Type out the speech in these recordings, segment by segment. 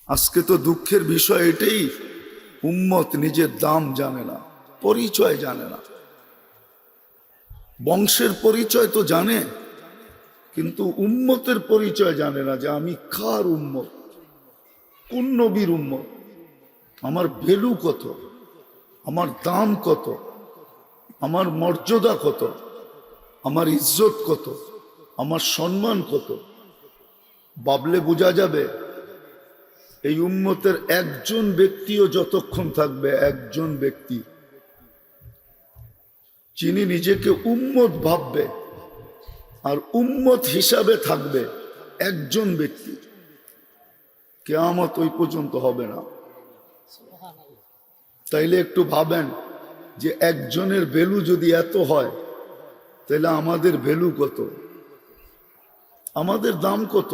আজকে তো দুঃখের বিষয় এটাই, উম্মত নিজের দাম জানে না, পরিচয় জানে না। বংশের পরিচয় তো জানে, কিন্তু উম্মতের পরিচয় জানে না যে আমি কার উম্মত, কোন নবীর উম্মত, আমার ভ্যালু কত, আমার দাম কত, আমার মর্যাদা কত, আমার ইজ্জত কত, আমার সম্মান কত। ভাবলে বোঝা যাবে এই উম্মতের একজন ব্যক্তিও যতক্ষণ থাকবে, একজন ব্যক্তি যিনি নিজেকে উম্মত ভাববে আর উম্মত হিসাবে থাকবে, একজন ব্যক্তি, কিয়ামত ওই পর্যন্ত হবে না। তাইলে একটু ভাবেন যে একজনের ভ্যালু যদি এত হয়, তাহলে আমাদের ভ্যালু কত, আমাদের দাম কত?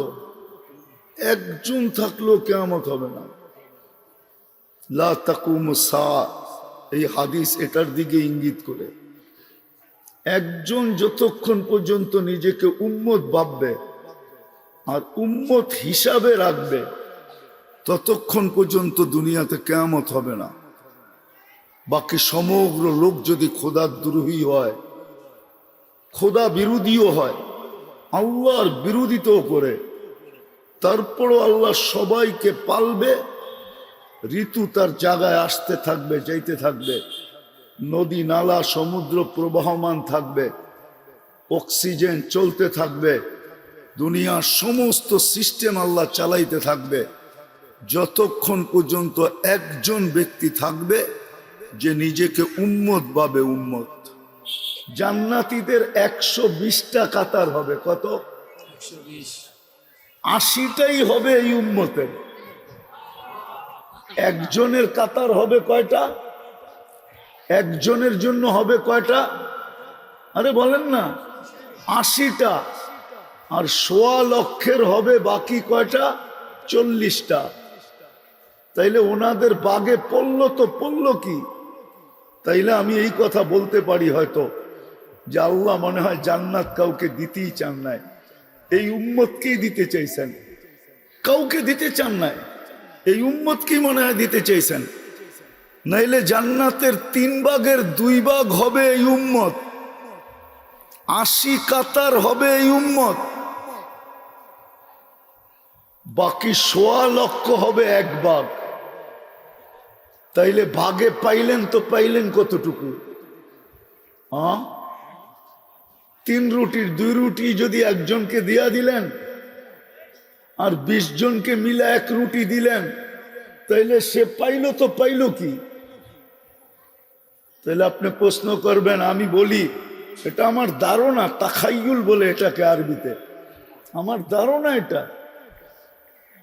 একজন থাকলেও কিয়ামত হবে না। লা তাকুমুস সাআ, এই হাদিস এটার দিকে ইঙ্গিত করে। একজন যতক্ষণ পর্যন্ত নিজেকে উম্মত ভাববে আর উম্মত হিসাবে রাখবে, ততক্ষণ পর্যন্ত দুনিয়াতে কিয়ামত হবে না। বাকি সমগ্র লোক যদি খোদাদ্রোহী হয়, খোদা বিরোধীও হয়, আল্লাহর বিরোধিতাও করে, তারপরও আল্লাহ সবাইকে পালবে। ঋতু তার জায়গায় আসতে থাকবে, যাইতে থাকবে, নদী নালা সমুদ্র প্রবাহমান থাকবে, অক্সিজেন চলতে থাকবে, দুনিয়ার সমস্ত সিস্টেম আল্লাহ চালাইতে থাকবে, যতক্ষণ পর্যন্ত একজন ব্যক্তি থাকবে যে নিজেকে উম্মত ভাবে। উম্মত জান্নাতীদের 120টা কাতার হবে। কত? 80টাই হবে এই উম্মতের। একজনের কাতার হবে কয়টা? একজনের জন্য হবে কয়টা? আরে বলেন না, 80টা। আর 1.25 লক্ষের হবে বাকি কয়টা? 40টা। তাইলে ওনাদের বাগে পড়লো তো পড়লো কি? তাইলে আমি এই কথা বলতে পারি হয়তো যে আল্লাহ মনে হয় জান্নাত কাউকে দিতেই চান নাই, এই উম্মতকেই দিতে চাইছেন। কাউকে দিতে চান নাই, এই উম্মতকেই মনে হয় দিতে চাইছেন। নাইলে জান্নাতের 3 ভাগের 2 ভাগ হবে এই উম্মত, 80 কাতার হবে এই উম্মত, বাকি 1.25 লক্ষ হবে 1 ভাগ। তাইলে ভাগে পাইলেন তো পাইলেন কতটুকু? 3 রুটির 2 রুটি যদি একজনকে দিয়া দিলেন আর 20 জনকে মিলে 1 রুটি দিলেন, তাইলে সে পাইল তো পাইল কি? তাহলে আপনি প্রশ্ন করবেন, আমি বলি এটা আমার ধারণা, তাখাইয়ুল বলে এটাকে আরবিতে, আমার ধারণা এটা।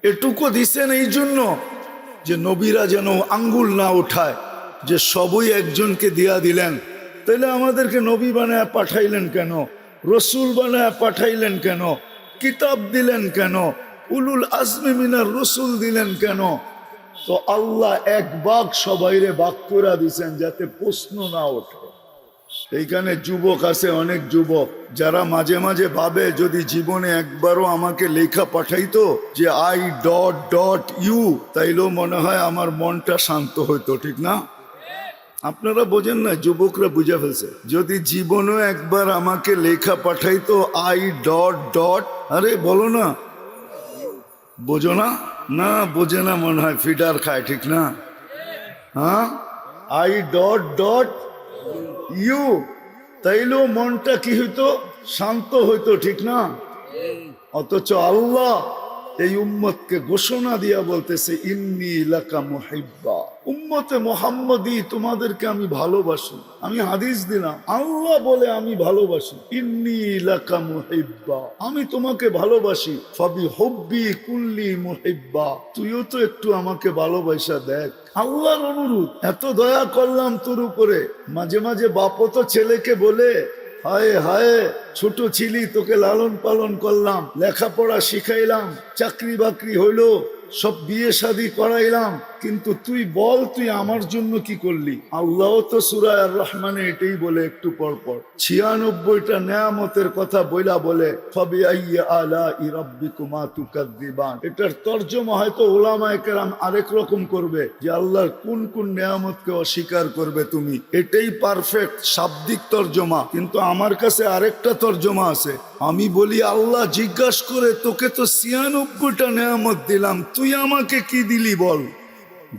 এটুকু দিছেন এই জন্য যে নবীরা যেন আঙ্গুল না উঠায় যে সবই একজনকে দিয়া দিলেন। তাহলে আমাদেরকে নবী বানায় পাঠাইলেন কেন? রসুল বানায় পাঠাইলেন কেন? কিতাব দিলেন কেন? উলুল আজমি মিনার রসুল দিলেন কেন? তো আল্লাহ 1 ভাগ সবাইরে ভাগ করে দিছেন যাতে প্রশ্ন না ওঠে। এইখানে যুবক আছে, অনেক যুবক যারা মাঝে মাঝে ভাবে যদি জীবনে একবারও আমাকে লেখা পাঠাইতো যে I.ইউ, তাইলেও মনে হয় আমার মনটা শান্ত হইতো। ঠিক না? আপনারা বোঝেন না, যুবকরা বুঝে ফেলছে। যদি জীবনেও একবার আমাকে লেখা পাঠাইতো I. আরে বলো না, বোঝো না? না বোঝে না মনে হয়, ফিডার খায়। ঠিক না? হ্যাঁ, I.ইউ, তাইলেও মনটা কি হইতো? শান্ত হইতো। ঠিক না? অথচ আল্লাহ এই উম্মতকে ঘোষণা দিয়া বলতেছে, ইন্নী লাকা মুহিব্বা, উম্মতে মুহাম্মদী তোমাদেরকে আমি ভালোবাসি। আমি হাদিস দিলাম, আল্লাহ বলে আমি ভালোবাসি, ইন্নী লাকা মুহিব্বা, আমি তোমাকে ভালোবাসি। ফাবি হুব্বি কুল্লি মুহিব্বা, তুইও তো একটু আমাকে ভালোবাসা দেখ। আল্লাহর অনুরোধ, এত দয়া করলাম তোর উপরে। মাঝে মাঝে বাপও তো ছেলেকে বলে, হায় হায় ছোট ছিলি, তোকে লালন পালন করলাম, লেখাপড়া শিখাইলাম, চাকরি বাকরি হইলো, সব বিয়ে শাদী করাইলাম, কিন্তু তুই বল তুই আমার জন্য কি করলি। আল্লাহ তো সূরা আর রহমানে এটাই বলে একটু পর পর 96টা নেয়ামতের কথা বলে ফাবিআইয়ি আলাই রাব্বিকুমা তুকাযযিবান। এটার তরজমা হয়তো উলামায়ে কেরাম আরেক রকম করবে যে আল্লাহর কোন কোন নেয়ামতকে অস্বীকার করবে তুমি, এটাই পারফেক্ট শাব্দিক তরজমা। কিন্তু আমার কাছে আরেকটা তরজমা আছে। আমি বলি আল্লাহ জিজ্ঞাসা করে তোকে তো 96টা নেয়ামত দিলাম, তুই আমাকে কি দিলি বল।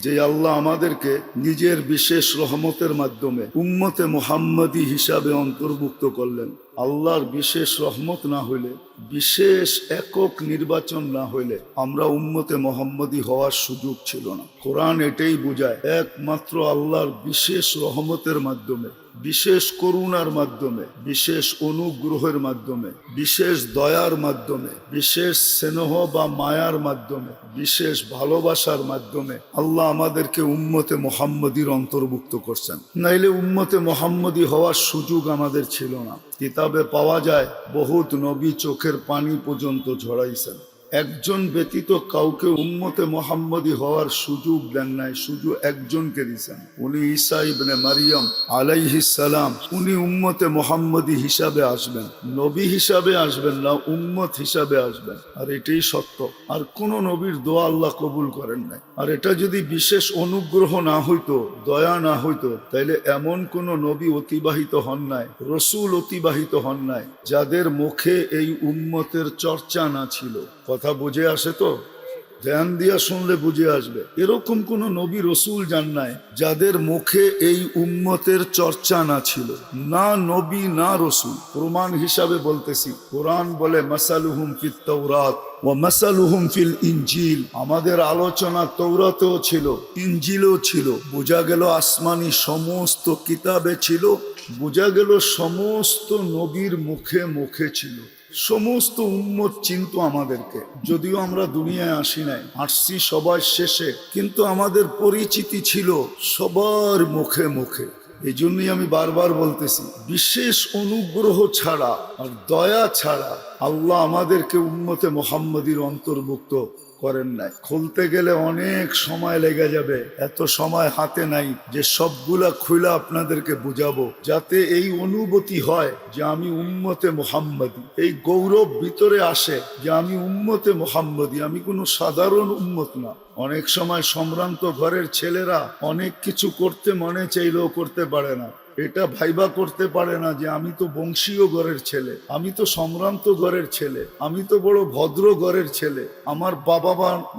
যে আল্লাহ আমাদেরকে নিজের বিশেষ রহমতের মাধ্যমে উম্মতে মুহাম্মদী হিসাবে অন্তর্ভুক্ত করলেন। আল্লাহর বিশেষ রহমত না হইলে, বিশেষ একক নির্বাচন না হইলে আমরা উম্মতে মুহাম্মদী হওয়ার সুযোগ ছিল না। কোরআন এটাই বোঝায়, একমাত্র আল্লাহর বিশেষ রহমতের মাধ্যমে, বিশেষ করুণার মাধ্যমে, বিশেষ অনুগ্রহের মাধ্যমে, বিশেষ দয়ার মাধ্যমে, বিশেষ স্নেহ বা মায়ার মাধ্যমে, বিশেষ ভালোবাসার মাধ্যমে আল্লাহ আমাদেরকে উম্মতে মুহাম্মদীর অন্তর্ভুক্ত করছেন। নাইলে উম্মতে মুহাম্মদী হওয়ার সুযোগ আমাদের ছিল না। কিতাবে পাওয়া যায় বহুত নবী চোখের পানি পর্যন্ত ঝরাইছেন, একজন ব্যতীত কাউকে উম্মতে মুহাম্মদী হওয়ার সুযোগ দেন নাই, সুযোগ একজনকে দিয়েছেন, উনি ঈসা ইবনে মারিয়াম আলাইহিস সালাম। উনি উম্মতে মুহাম্মদী হিসাবে আসবেন, নবী হিসাবে আসবেন না, উম্মত হিসাবে আসবেন। আর এটাই সত্য। আর কোন নবীর দোয়া আল্লাহ কবুল করেন নাই। আর এটা যদি বিশেষ অনুগ্রহ না হইতো, দয়া না হইতো, তাইলে এমন কোন নবী অতিবাহিত হন নাই, রসুল অতিবাহিত হন নাই যাদের মুখে এই উম্মতের চর্চা না ছিল। কথা বুঝে আসে তো? ধ্যান দিয়া শুনলে বুঝে আসবে। এরকম কোন নবী রসুল যান নাই যাদের মুখে এই উম্মতের চর্চা না ছিল, না নবী না রসুল। প্রমাণ হিসাবে বলতেছি, কোরআন বলে মাসালুহুম ফিত তাওরাত ওয়া মাসালুহুম ফিল ইনজিল। আমাদের আলোচনা তৌরাতেও ছিল, ইনজিলেও ছিল। বোঝা গেল আসমানি সমস্ত কিতাবে ছিল, বোঝা গেল সমস্ত নবীর মুখে মুখে ছিল। সমস্ত উম্মত চিনত আমাদেরকে, যদিও আমরা দুনিয়ায় আসি নাই, আসছি সবার শেষে, কিন্তু আমাদের পরিচিতি ছিল সবার মুখে মুখে। এই জন্যই আমি বারবার বলতেছি, বিশেষ অনুগ্রহ ছাড়া আর দয়া ছাড়া আল্লাহ আমাদেরকে উম্মতে মুহাম্মদীর অন্তর্ভুক্ত করেন নাই। খুলতে গেলে অনেক সময় লেগে যাবে, এত সময় হাতে নাই যে সবগুলা খুলে আপনাদেরকে বুঝাবো, যাতে এই অনুভূতি হয় যে আমি উম্মতে মুহাম্মদী, এই গৌরব ভিতরে আসে যে আমি উম্মতে মুহাম্মদী, আমি কোনো সাধারণ উম্মত না। অনেক সময় সম্ভ্রান্ত ঘরের ছেলেরা অনেক কিছু করতে মনে চাইলেও করতে পারে না। এটা ভাইবা করতে পারে না যে আমি তো বংশীয় ঘরের ছেলে, আমি তো সম্ভ্রান্ত ঘরের ছেলে, আমি তো বড় ভদ্র ঘরের ছেলে, আমার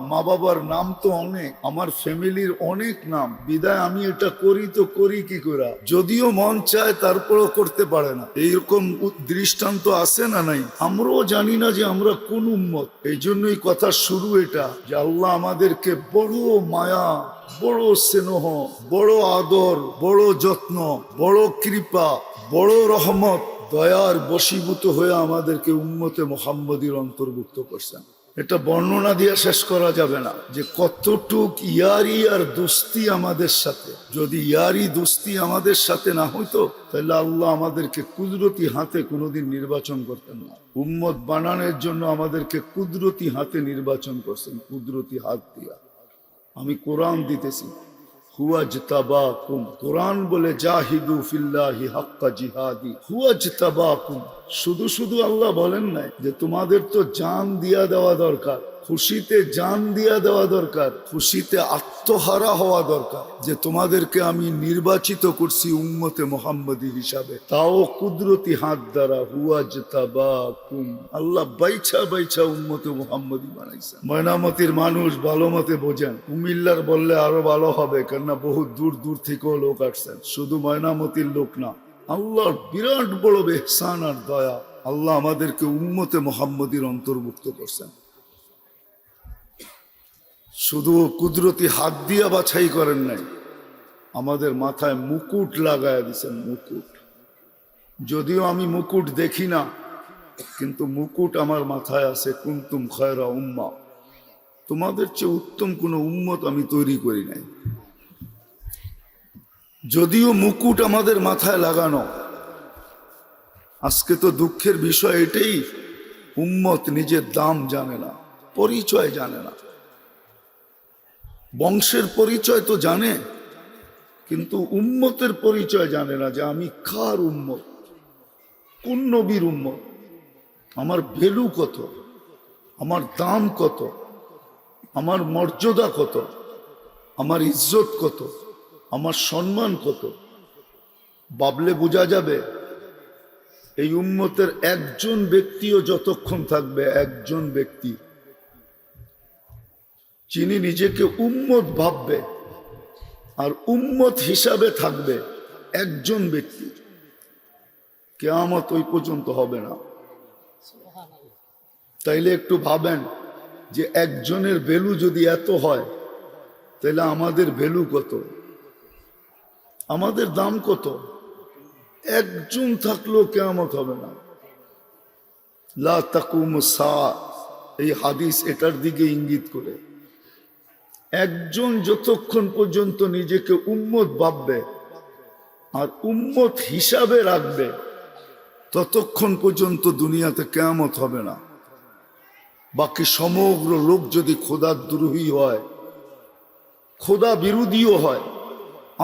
মা বাবার নাম তো অনেক, আমার ফ্যামিলির অনেক নাম, বিদায় আমি এটা করি তো করি কি করে, যদিও মন চায় তারপরও করতে পারে না। এইরকম দৃষ্টান্ত আছে না নাই? আমরাও জানি না যে আমরা কোন উম্মত। এই জন্যই কথা শুরু এটা যে আল্লাহ আমাদেরকে বড় মায়া, বড় স্নেহ, বড় আদর, বড় যত্ন, বড় কৃপা, বড় রহমত, দয়ার বশীভূত হয়ে আমাদেরকে উম্মতে মুহাম্মদীর অন্তর্ভুক্ত করছেন। এটা বর্ণনা দিয়ে শেষ করা যাবে না যে কতটুক ইয়ারি আর দোস্তি আমাদের সাথে। যদি ইয়ারি দোস্তি আমাদের সাথে না হইতো তাহলে আল্লাহ আমাদেরকে কুদরতি হাতে কোনোদিন নির্বাচন করতেন না। উম্মত বানানোর জন্য আমাদেরকে কুদরতি হাতে নির্বাচন করছেন, কুদরতি হাত দিয়া। আমি কোরআন দিতেছি, হুয়াজতাবাকুম। কোরআন বলে জাহিদু ফিল্লাহি হাক্কা জিহাদি, হুয়াজতাবাকুম। শুধু শুধু আল্লাহ বলেন নাই যে তোমাদের তো জান দিয়া দেওয়া দরকার, খুশিতে জান দিয়া দেওয়া দরকার, খুশিতে আত্মহারা হওয়া দরকার, যে তোমাদেরকে আমি নির্বাচিত করছি উম্মতে মুহাম্মদী হিসাবে, তাও কুদরতি হাত দ্বারা। হুয়াজতাবাকুম, আল্লাহ বাইছা বাইছা উম্মতে মুহাম্মদী বানাইছেন। ময়নামতির মানুষ ভালো মতে বোঝেন, কুমিল্লার বললে আরো ভালো হবে, কেননা বহু দূর দূর থেকেও লোক আসছেন, শুধু ময়নামতির লোক না। আল্লাহর বিরাট বড় ইহসান আর দয়া, আল্লাহ আমাদেরকে উম্মতে মুহাম্মদীর অন্তর্ভুক্ত করছেন। শুধু কুদরতি হাত দিয়া বাছাই করেন নাই, আমাদের মাথায় মুকুট লাগায় দিছেন, মুকুট। যদিও আমি মুকুট দেখি না, কিন্তু মুকুট আমার মাথায় আছে। কুনতুম খায়রা উম্মাহ, তোমাদের চেয়ে উত্তম কোন উম্মত আমি তৈরি করি নাই। যদিও মুকুট আমাদের মাথায় লাগানো, আজকে তো দুঃখের বিষয় এটাই, উম্মত নিজের দাম জানে না, পরিচয় জানে না। বংশের পরিচয় তো জানে, কিন্তু উম্মতের পরিচয় জানে না, যে আমি কার উম্মত, কোন নবীর উম্মত, আমার ভ্যালু কত, আমার দাম কত, আমার মর্যাদা কত, আমার ইজ্জত কত, আমার সম্মান কত। ভাবলে বোঝা যাবে এই উম্মতের একজন ব্যক্তিও যতক্ষণ থাকবে, একজন ব্যক্তি যিনি নিজেকে উম্মত ভাববে আর উম্মত হিসাবে থাকবে, একজন ব্যক্তি, কিয়ামত ওই পর্যন্ত হবে না। তাইলে একটু ভাবেন যে একজনের ভ্যালু যদি এত হয়, তাহলে আমাদের ভ্যালু কত, আমাদের দাম কত? একজন থাকলেও কিয়ামত হবে না। লা তাকুমুস সাআ, এই হাদিস এটার দিকে ইঙ্গিত করে। একজন যতক্ষণ পর্যন্ত নিজেকে উম্মত ভাববে আর উম্মত হিসাবে রাখবে, ততক্ষণ পর্যন্ত দুনিয়াতে কিয়ামত হবে না। বাকি সমগ্র লোক যদি খোদার দ্রোহী হয়, খোদা বিরোধীও হয়,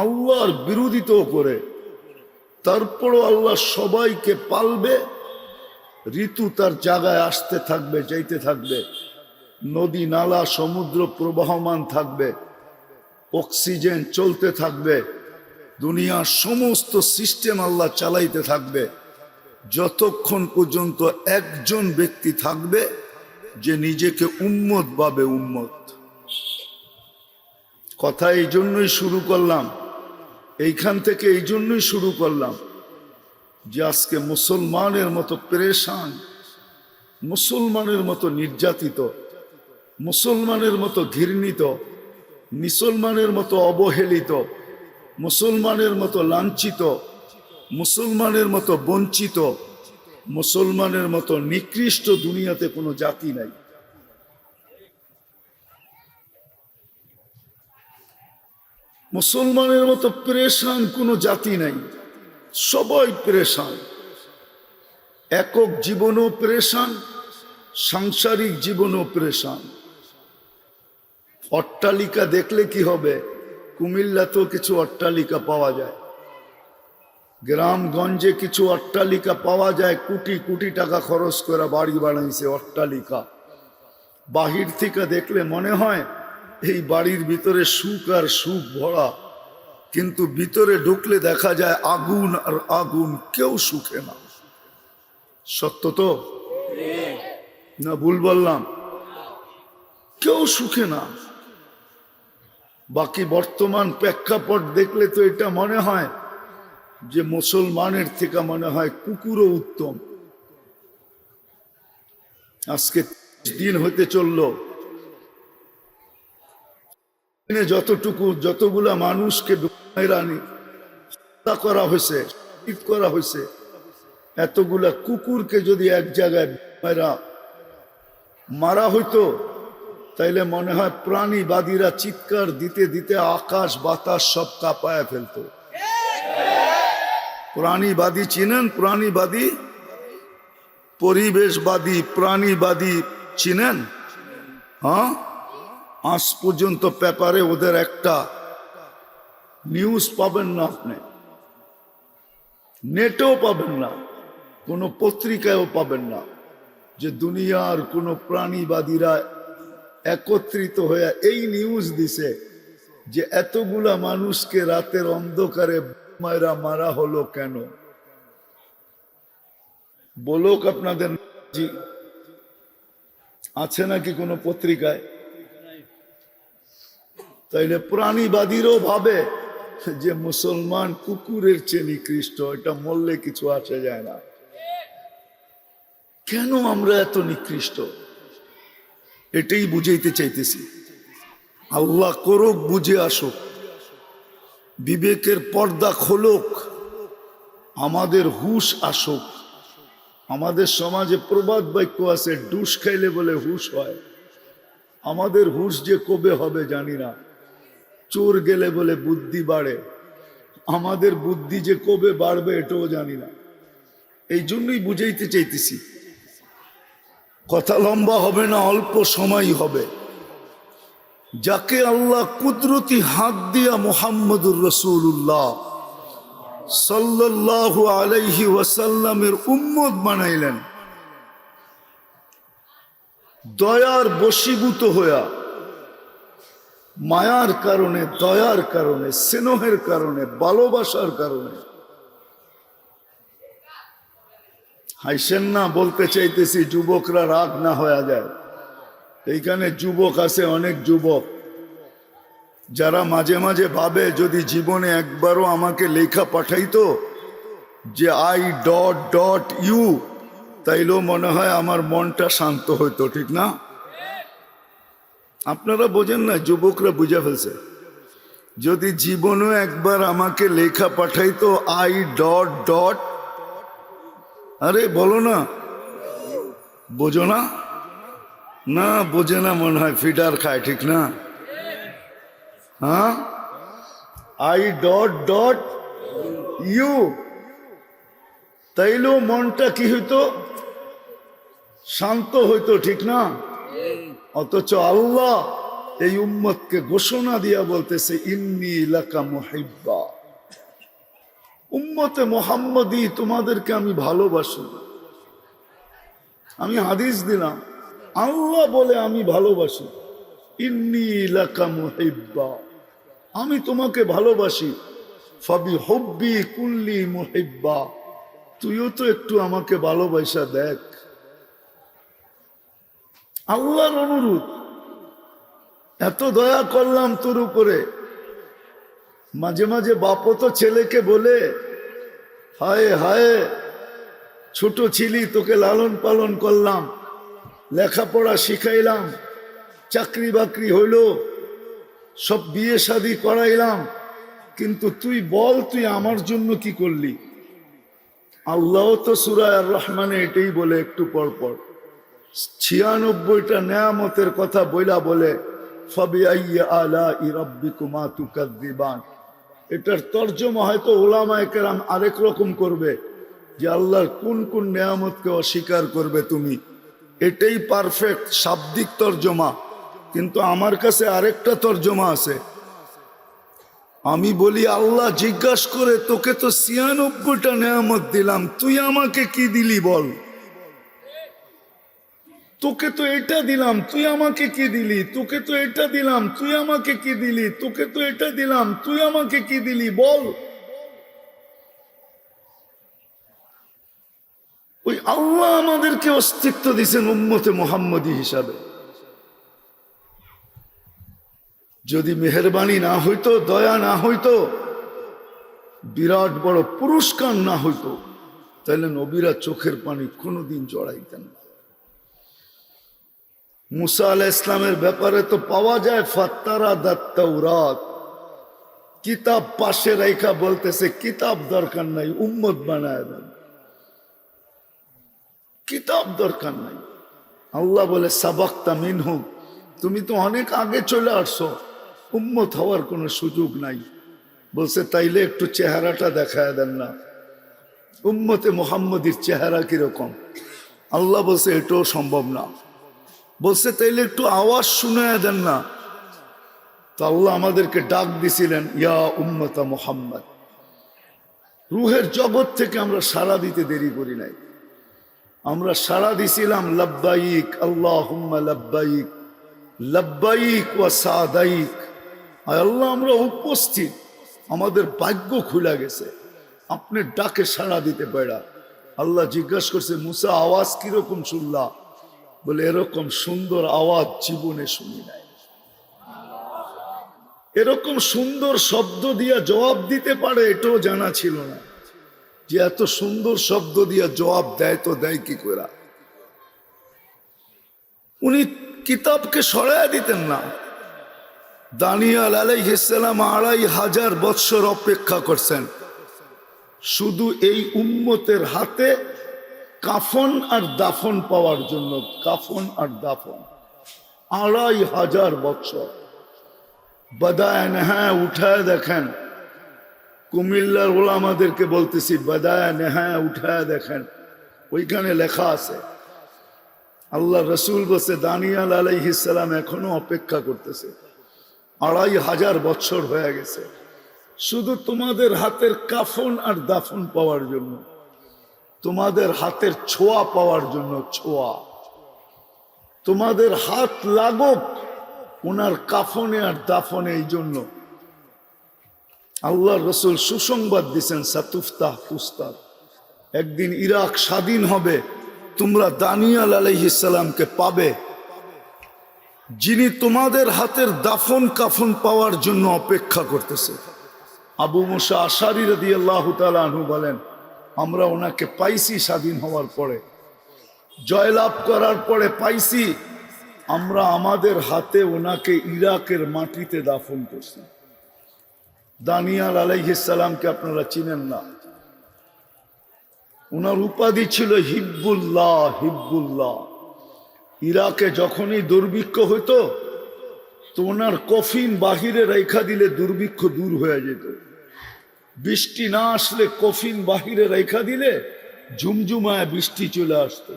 আল্লাহর বিরোধিতাও করে, তারপরও আল্লাহ সবাইকে পালবে। ঋতু তার জায়গায় আসতে থাকবে, যাইতে থাকবে, নদী নালা সমুদ্র প্রবাহমান থাকবে, অক্সিজেন চলতে থাকবে, দুনিয়ার সমস্ত সিস্টেম আল্লাহ চালাইতে থাকবে, যতক্ষণ পর্যন্ত একজন ব্যক্তি থাকবে যে নিজেকে উম্মত ভাবে। উম্মত কথা এই জন্যই শুরু করলাম, এইখান থেকে এই জন্যই শুরু করলাম যে আজকে মুসলমানের মতো পেরেশান, মুসলমানের মতো নির্যাতিত, মুসলমানের মতো ঘৃণিত, মুসলমানের মতো অবহেলিত, মুসলমানের মতো লাঞ্ছিত, মুসলমানের মতো বঞ্চিত, মুসলমানের মতো নিকৃষ্ট দুনিয়াতে কোনো জাতি নাই। মুসলমানের মতো পেরেশান কোনো জাতি নাই, সবাই পেরেশান। একক জীবনও পেরেশান, সাংসারিক জীবনও পেরেশান। অট্টালিকা দেখলে কি হবে? কুমিল্লাতেও কিছু অট্টালিকা পাওয়া যায়, গ্রামগঞ্জে কিছু অট্টালিকা পাওয়া যায়, কোটি কোটি টাকা খরচ করে বাড়ি বানাইছে অট্টালিকা। বাহির থেকে দেখলে মনে হয় এই বাড়ির ভিতরে সুখ আর সুখ ভরা, কিন্তু ভিতরে ঢুকলে দেখা যায় আগুন আর আগুন, কেউ সুখে না। সত্য তো না ভুল বললাম? কেউ সুখে না। বাকি বর্তমান প্রেক্ষাপট দেখলে তো এটা মনে হয় যে মুসলমানের থেকে মনে হয় কুকুরও উত্তম। আজকে দিন হতে চলল, যতগুলা মানুষকে হত্যা করা হয়েছে, করা হয়েছে, এতগুলা কুকুরকে যদি এক জায়গায় মারা হইতো, তাইলে মনে হয় প্রাণীবাদীরা চিৎকার দিতে দিতে আকাশ বাতাস সব কাঁপায় ফেলতো। প্রাণীবাদী চিনেন? প্রাণীবাদী, পরিবেশবাদী, প্রাণীবাদী চিনেন? হ্যাঁ, আজ পর্যন্ত পেপারে ওদের একটা নিউজ পাবেন না, আপনি নেটেও পাবেন না, কোনো পত্রিকায়ও পাবেন না যে দুনিয়ার কোনো প্রাণীবাদীরা একত্রিত হয়ে এই নিউজ দিছে যে এতগুলা মানুষকে রাতের অন্ধকারে মায়েরা মারা হলো কেন। বলুক আপনাদের আছে নাকি কোনো পত্রিকায়? তাইলে প্রাণীবাদীরও ভাবে যে মুসলমান কুকুরের চেয়ে নিকৃষ্ট, এটা মরলে কিছু আসে যায় না। কেন আমরা এত নিকৃষ্ট? এটাই বুঝাইতে চাইতেছি। আল্লাহ করুক, বুঝে আসুক, বিবেকের পর্দা খোলক, আমাদের হুশ আসুক। আমাদের সমাজে প্রবাদ বাক্য আছে, ডুস খাইলে বলে হুশ হয়। আমাদের হুশ যে কবে হবে জানি না। চোর গেলে বলে বুদ্ধি বাড়ে, আমাদের বুদ্ধি যে কবে বাড়বে এটাও জানি না। এই জন্যই বুঝাইতে চাইতেছি। কথা লম্বা হবে না, অল্প সময় হবে। যাকে আল্লাহ কুদরতি হাত দিয়া মুহাম্মদুর রাসূলুল্লাহ সাল্লাল্লাহু আলাইহি ওয়াসাল্লামের উম্মত বানাইলেন, দয়ার বশীভূত হইয়া, মায়ার কারণে, দয়ার কারণে, স্নেহের কারণে, ভালোবাসার কারণে। হাইসেন না, বলতে চাইতেছি যুবকরা রাগ না হয়ে যায়। এইখানে যুবক আছে, অনেক যুবক যারা মাঝে মাঝে ভাবে যদি জীবনে একবারও আমাকে লেখা পাঠাইতো যে I.ইউ, তাইলেও মনে হয় আমার মনটা শান্ত হইতো, ঠিক না? আপনারা বোঝেন না, যুবকরা বুঝে ফেলছে। যদি জীবনেও একবার আমাকে লেখা পাঠাইতো I. আরে বলো না, বোঝো না? না বোঝে না মনে হয়, ফিডার খায়, ঠিক না? হ্যাঁ, I.ইউ, তাইলেও মনটা কি হইতো? শান্ত হইতো, ঠিক না? অথচ আল্লাহ এই উম্মতকে ঘোষণা দিয়া বলতেছে ইন্নী লাকা মুহিব্বা, উম্মতে মুহাম্মদী তোমাদেরকে আমি ভালোবাসি। আমি হাদিস দিলাম, আল্লাহ বলে আমি ভালোবাসি, ইন্নী লাকা মুহিব্বা, আমি তোমাকে ভালোবাসি। ফাবি হুব্বি কুল্লি মুহিব্বা, তুইও তো একটু আমাকে ভালোবাসা দেখ। আল্লাহর অনুরোধ, এত দয়া করলাম তোর উপরে। মাঝে মাঝে বাপও তো ছেলেকে বলে, হায় হায় ছোট ছিলি, তোকে লালন পালন করলাম, লেখাপড়া শিখাইলাম, চাকরি বাকরি হইল, সব বিয়ে শাদী করাইলাম, কিন্তু তুই বল তুই আমার জন্য কি করলি? আল্লাহ তো সূরা আর রহমানে এটাই বলে একটু পর পর, 96টা নেয়ামতের কথা বইলা বলে ফাবিআইয়ি আলাই রাব্বিকুমা তুকাযযিবান। এটার তর্জমা হয়তো উলামায়ে কেরাম আরেক রকম করবে যে আল্লাহর কোন কোন নেয়ামতকে অস্বীকার করবে তুমি। এটাই পারফেক্ট শাব্দিক তর্জমা, কিন্তু আমার কাছে আরেকটা তর্জমা আছে। আমি বলি আল্লাহ জিজ্ঞাসা করে, তোকে তো 96টা নেয়ামত দিলাম, তুই আমাকে কি দিলি বল? তোকে তো এটা দিলাম, তুই আমাকে কি দিলি? তোকে তো এটা দিলাম, তুই আমাকে কি দিলি? তোকে তো এটা দিলাম, তুই আমাকে কি দিলি বল? ওই আল্লাহ আমাদেরকে অস্তিত্ব দিয়েছেন উম্মতে মুহাম্মদী হিসাবে। যদি মেহেরবানি না হইতো, দয়া না হইতো, বিরাট বড় পুরস্কার না হইতো, তাহলে নবীরা চোখের পানি কোনোদিন জড়াইতেন না। মুসা আলাইহিস ইসলামের ব্যাপারে তো পাওয়া যায় ফাত্তারা দাত্তাউরাত, কিতাব পাশে রাইখা বলতেছে কিতাব দরকার নাই, উম্মত বানায় দেন, কিতাব দরকার নাই। আল্লাহ বলে সাবাক্তা মিনহুম, তুমি তো অনেক আগে চলে আসছো, উম্মত হওয়ার কোনো সুযোগ নাই। বলছে তাইলে একটু চেহারাটা দেখায় দেন না, উম্মতে মুহাম্মদীর চেহারা কিরকম? আল্লাহ বলছে এটাও সম্ভব না। বলছে তাইলে একটু আওয়াজ শুনায় দেন না। তো আল্লাহ আমাদেরকে ডাক দিছিলেন ইয়া উম্মতা মুহাম্মদ। রুহের জগৎ থেকে আমরা সাড়া দিতে দেরি করি নাই, আমরা সাড়া দিছিলাম লাব্বাইক আল্লাহুম্মা লাব্বাইক, লাব্বাইক ওয়া সাদাইক। আল্লাহ আমরা উপস্থিত, আমাদের ভাগ্য খুলে গেছে, আপনি ডাকে সাড়া দিতে পারা। আল্লাহ জিজ্ঞাসা করছে মুসা আওয়াজ কিরকম শুনলা? বলে এরকম সুন্দর আওয়াজ জীবনে শুনি নাই। এরকম সুন্দর শব্দ দিয়া জবাব দিতে পারে এটাও জানা ছিল না, যে এত সুন্দর শব্দ দিয়া জবাব দেয় তো দেয় কি করে। উনি কিতাবকে সরাইয়া দিতেন না। দানিয়াল আলাইহিস সালাম 2500 বৎসর অপেক্ষা করছেন শুধু এই উম্মতের হাতে কাফন আর দাফন পাওয়ার জন্য। কাফন আর দাফন 2500 বৎসর। বাদায় নেহায় উঠায় দেখেন, কুমিল্লার ওলামাদেরকে বলতেছি, বাদায় নেহায় উঠায় দেখেন, ওইখানে লেখা আছে আল্লাহ রসুল বলছে দানিয়াল আলাইহিস সালাম এখনো অপেক্ষা করতেছে। 2500 বছর হয়ে গেছে শুধু তোমাদের হাতের কাফন আর দাফন পাওয়ার জন্য, তোমাদের হাতের ছোঁয়া পাওয়ার জন্য। ছোঁয়া, তোমাদের হাত লাগুক ওনার কাফনে আর দাফনে। এই জন্য আল্লাহ রসুল সুসংবাদ দিচ্ছেন, সাতুফতাহ তুস্তার, একদিন ইরাক স্বাধীন হবে, তোমরা দানিয়াল আলাইহিস সালামকে পাবে, যিনি তোমাদের হাতের দাফন কাফন পাওয়ার জন্য অপেক্ষা করতেছে। আবু মুসা আশারী রাদিয়াল্লাহু তাআলা আনহু বলেন, আমরা ওনাকে পাইছি স্বাধীন হওয়ার পরে, জয়লাভ করার পরে পাইছি, আমরা আমাদের হাতে ওনাকে ইরাকের মাটিতে দাফন করছি। দানিয়াল আলাইহিস সালামকে আপনারা চিনেন না, ওনার উপাধি ছিল হিব্বুল্লাহ। হিব্বুল্লাহ। ইরাকে যখনই দুর্ভিক্ষ হইতো তো ওনার কফিন বাহিরে রেখা দিলে দুর্ভিক্ষ দূর হয়ে যেত। বৃষ্টি না আসলে কফিন বাহিরে রেখা দিলে ঝুমঝুমায় বৃষ্টি চলে আসতো।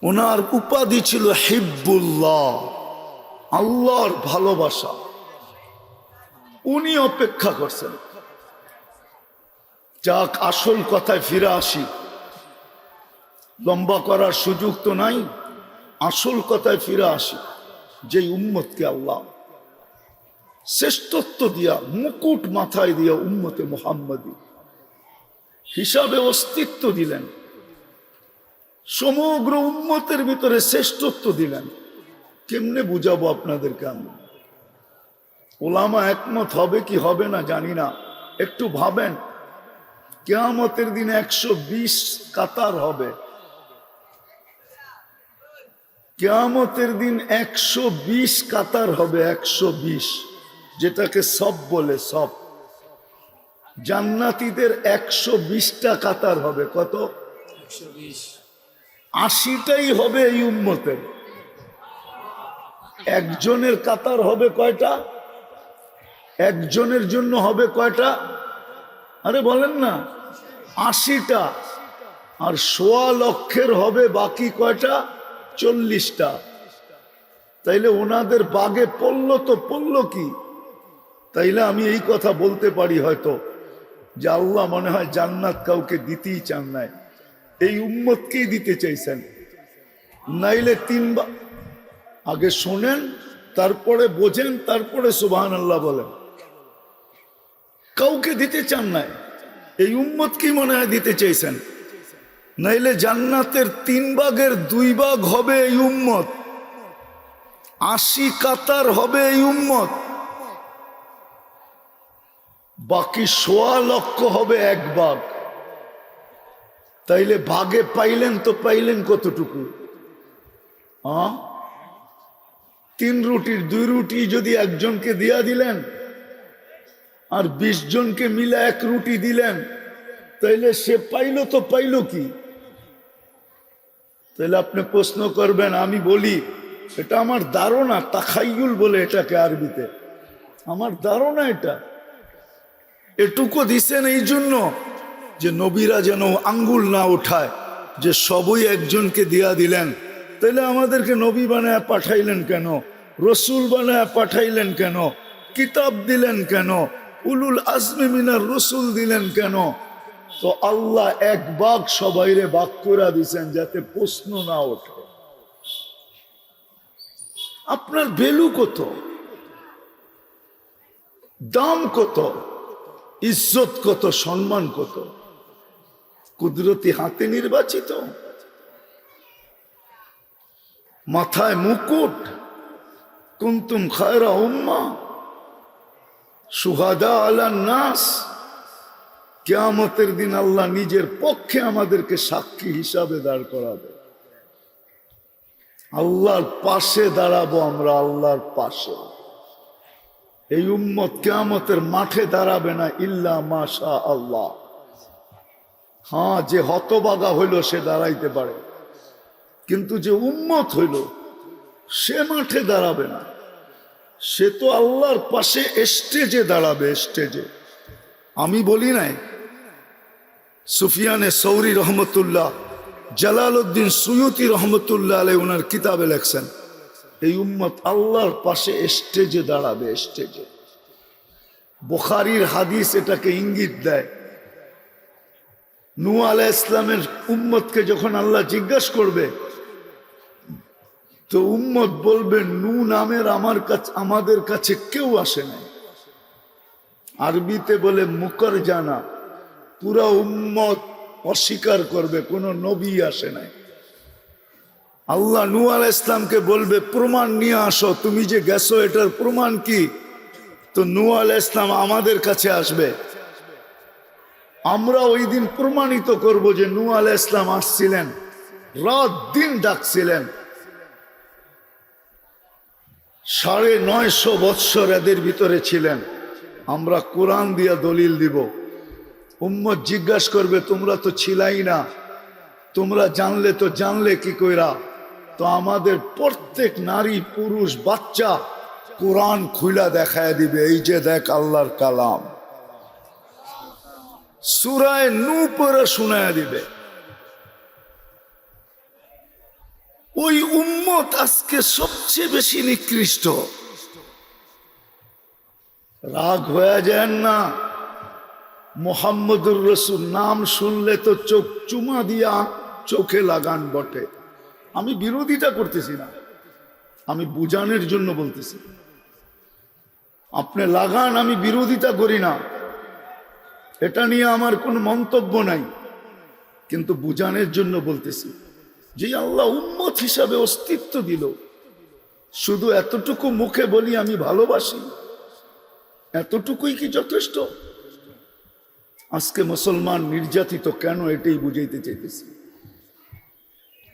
ওনার উপাধি ছিল হিব্বুল্লাহ, আল্লাহর ভালোবাসা। উনি অপেক্ষা করছেন। যাক, আসল কথায় ফিরে আসি, লম্বা করার সুযোগ তো নাই। আসল কথায় ফিরে আসি, যে উম্মতকে আল্লাহ শ্রেষ্ঠত্ব দিয়া, মুকুট মাথায় দিয়া উম্মতে মুহাম্মাদী হিসাবে অস্তিত্ব দিলেন, সমগ্র উম্মতের ভিতরে শ্রেষ্ঠত্ব দিলেন। কেমনে বুঝাবো আপনাদেরকে আমি? ওলামা একমত হবে কি হবে না জানি না, একটু ভাবেন। কিয়ামতের দিন 120 কাতার হবে। কিয়ামতের দিন 120 কাতার হবে, 120, যেটাকে সব বলে, সব। জান্নাতীদের 120টা কাতার হবে। কত? 80টাই হবে এই উম্মতের। একজনের কাতার হবে কয়টা? একজনের জন্য হবে কয়টা? আরে বলেন না, 80টা। আর 1.25 লক্ষের হবে বাকি কয়টা? 40টা। তাইলে ওনাদের বাগে পড়লো তো পড়লো কি? তাইলে আমি এই কথা বলতে পারি হয়তো যে আল্লাহ মনে হয় জান্নাত কাউকে দিতেই চান নাই, এই উম্মতকেই দিতে চাইছেন। নাইলে 3 বার আগে শোনেন, তারপরে বোঝেন, তারপরে সুবহানাল্লাহ বলেন। কাউকে দিতে চান নাই, এই উম্মতকেই মনে হয় দিতে চাইছেন। নাইলে জান্নাতের 3 ভাগের 2 ভাগ হবে এই উম্মত, 80 কাতার হবে এই উম্মত, বাকি 1.25 লক্ষ হবে 1 ভাগ। তাইলে ভাগে পাইলেন তো পাইলেন কতটুকু? 3 রুটির 2 রুটি যদি একজনকে দিয়া দিলেন আর 20 জনকে মিলে 1 রুটি দিলেন, তাইলে সে পাইল তো পাইল কি? তাহলে আপনি প্রশ্ন করবেন, আমি বলি এটা আমার ধারণা, তাখাইয়ুল বলে এটাকে আরবিতে, আমার ধারণা এটা। এটুকু দিছেন এই জন্য যে নবীরা যেন আঙ্গুল না উঠায় যে সবই একজনকে দিয়া দিলেন। তাহলে আমাদেরকে নবী বানায় পাঠাইলেন কেন? রসুল বানায় পাঠাইলেন কেন? কিতাব দিলেন কেন? উলুল আজমি মিনার রসুল দিলেন কেন? তো আল্লাহ 1 ভাগ সবাইরে ভাগ করে দিছেন যাতে প্রশ্ন না ওঠে। আপনার ভ্যালু কত? দাম কত? ইজ্জত কত? সম্মান কত? কুদরতি হাতে নির্বাচিত, মাথায় মুকুট। কুনতুম খায়রা উম্মাহ শুহাদা আলান নাস। কিয়ামতের দিন আল্লাহ নিজের পক্ষে আমাদেরকে সাক্ষী হিসাবে দাঁড় করাবে। আল্লাহর পাশে দাঁড়াবো আমরা, আল্লাহর পাশে। এই উম্মত কিয়ামতের মাঠে দাঁড়াবে না ইল্লা মাশা আল্লাহ। হ্যাঁ, যে হতবাগা হইল সে দাঁড়াইতে পারে, কিন্তু যে উম্মত হইল সে মাঠে দাঁড়াবে না। সে তো আল্লাহর পাশে স্টেজে দাঁড়াবে, স্টেজে। আমি বলি নাই, সুফিয়ানে সৌরি রহমতুল্লাহ, জালালউদ্দিন সুয়ুতি রহমতুল্লাহ আলাইহি ওনার কিতাবে লেখছেন, এই উম্মত আল্লাহর পাশে স্টেজে দাঁড়াবে, স্টেজে। বুখারীর হাদিস এটাকে ইঙ্গিত দেয়। নূহ আলাইহিস সালামের উম্মতকে যখন আল্লাহ জিজ্ঞাসা করবে, তো উম্মত বলবে নূহ নামের আমাদের কাছে কেউ আসে নাই। আরবিতে বলে মুকর জানা, পুরা উম্মত অস্বীকার করবে, কোনো নবী আসে নাই। আল্লাহ নূহ আলাইহিস সালামকে বলবে প্রমাণ নিয়ে আসো, তুমি যে গেছো এটার প্রমাণ কি? তো নূহ আলাইহিস সালাম আমাদের কাছে আসবে, আমরা ওই দিন প্রমাণিত করব যে নূহ আলাইহিস সালাম আসছিলেন, রাত দিন ডাকছিলেন। 950 বৎসর এদের ভিতরে ছিলেন। আমরা কোরআন দিয়া দলিল দিব। উম্মত জিজ্ঞাসা করবে তোমরা তো ছিলাই না, তোমরা জানলে তো জানলে কি কইরা? তো আমাদের প্রত্যেক নারী পুরুষ বাচ্চা কোরআন খুইলা দেখায় দিবে, এই যে দেখ আল্লাহর কালাম, সূরা নূহ পড়ে শোনায় দিবে। ওই উম্মত আজকে সবচেয়ে বেশি নিকৃষ্ট। রাগ হয়ে যায় না? মুহাম্মদুর রাসূল নাম শুনলে তো চোখ চুমা দিয়া চোখে লাগান বটে। আমি বিরোধিতা করতেছি না, আমি বুঝানোর জন্য বলতেছি। আপনি লাগান, আমি বিরোধিতা করি না, এটা নিয়ে আমার কোনো মন্তব্য নাই, কিন্তু বুঝানোর জন্য বলতেছি যে আল্লাহ উম্মত হিসাবে অস্তিত্ব দিল। শুধু এতটুকু মুখে বলি আমি ভালোবাসি, এতটুকুই কি যথেষ্ট? আজকে মুসলমান নির্যাতিত কেন, এটাই বুঝাইতে চাইতেছি।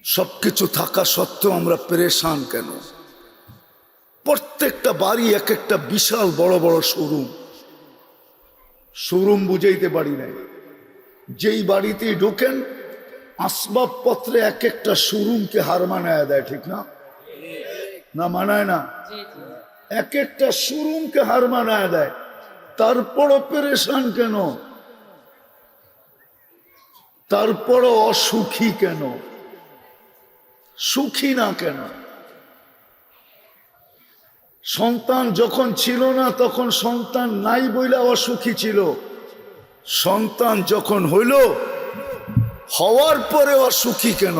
সবকিছু থাকা সত্ত্বেও আমরা পেরেশান কেন? প্রত্যেকটা বাড়ি এক একটা বিশাল বড় বড় শোরুম বুঝাইতে পারি নাই। যেই বাড়িতেই ঢোকেন আসবাবপত্রে এক একটা শোরুমকে হার মানায় দেয়, ঠিক না? না মানায় না? এক একটা শোরুমকে হার মানায় দেয়। তারপরও পেরেশান কেন? তারপরও অসুখী কেন? সুখী না কেন? সন্তান যখন ছিল না তখন সন্তান নাই বইলা অসুখী ছিল। সন্তান যখন হইল, হওয়ার পরে অসুখী কেন?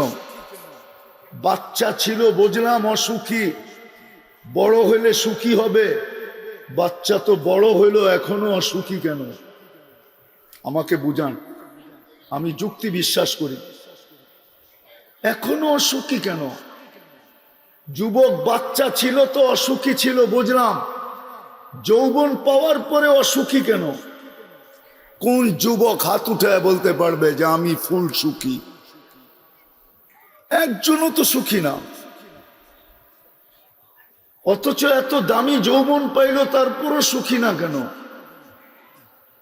বাচ্চা ছিল বুঝলাম অসুখী, বড় হইলে সুখী হবে। বাচ্চা তো বড় হইল, এখনো অসুখী কেন? আমাকে বুঝান, আমি যুক্তি বিশ্বাস করি। এখনো অসুখী কেন? যুবক বাচ্চা ছিল তো অসুখী ছিল বুঝলাম, যৌবন পাওয়ার পরে অসুখী কেন? কোন যুবক হাত উঠায় বলতে পারবে যে আমি ফুল সুখী? একজনও তো সুখী না। অথচ এত দামি যৌবন পাইল, তারপরও সুখী না কেন?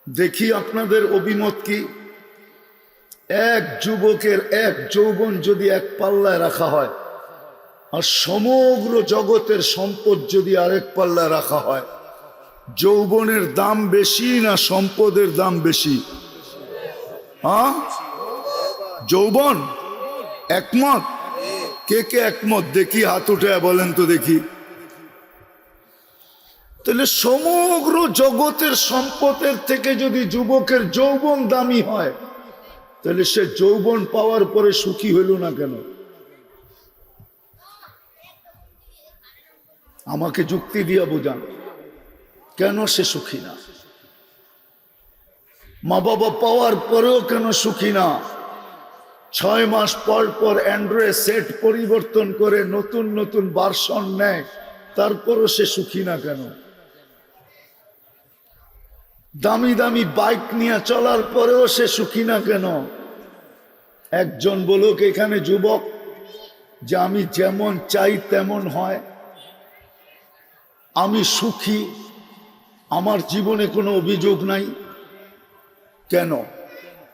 দেখি আপনাদের অভিমত কি। এক যুবকের এক যৌবন যদি এক পাল্লায় রাখা হয়, আর সমগ্র জগতের সম্পদ যদি আরেক পাল্লায় রাখা হয়, যৌবনের দাম বেশি না সম্পদের দাম বেশি? হ্যাঁ, যৌবন। একমত? কে কে একমত দেখি হাত উঠে বলেন তো দেখি। তাহলে সমগ্র জগতের সম্পদের থেকে যদি যুবকের যৌবন দামি হয়, তাহলে সে যৌবন পাওয়ার পরে সুখী হইল না কেন? আমাকে যুক্তি দিয়া বোঝান, কেন সে সুখী না? মা বাবা পাওয়ার পরেও কেন সুখী না? 6 মাস পর পর অ্যান্ড্রয়েড সেট পরিবর্তন করে নতুন নতুন ভার্সন নেয়, তারপরও সে সুখী না কেন? দামি দামি বাইক নিয়ে চলার পরেও সে সুখী না কেন? একজন বলুক এখানে যুবক যে আমি যেমন চাই তেমন হয়, আমি সুখী, আমার জীবনে কোনো অভিযোগ নাই, কেন?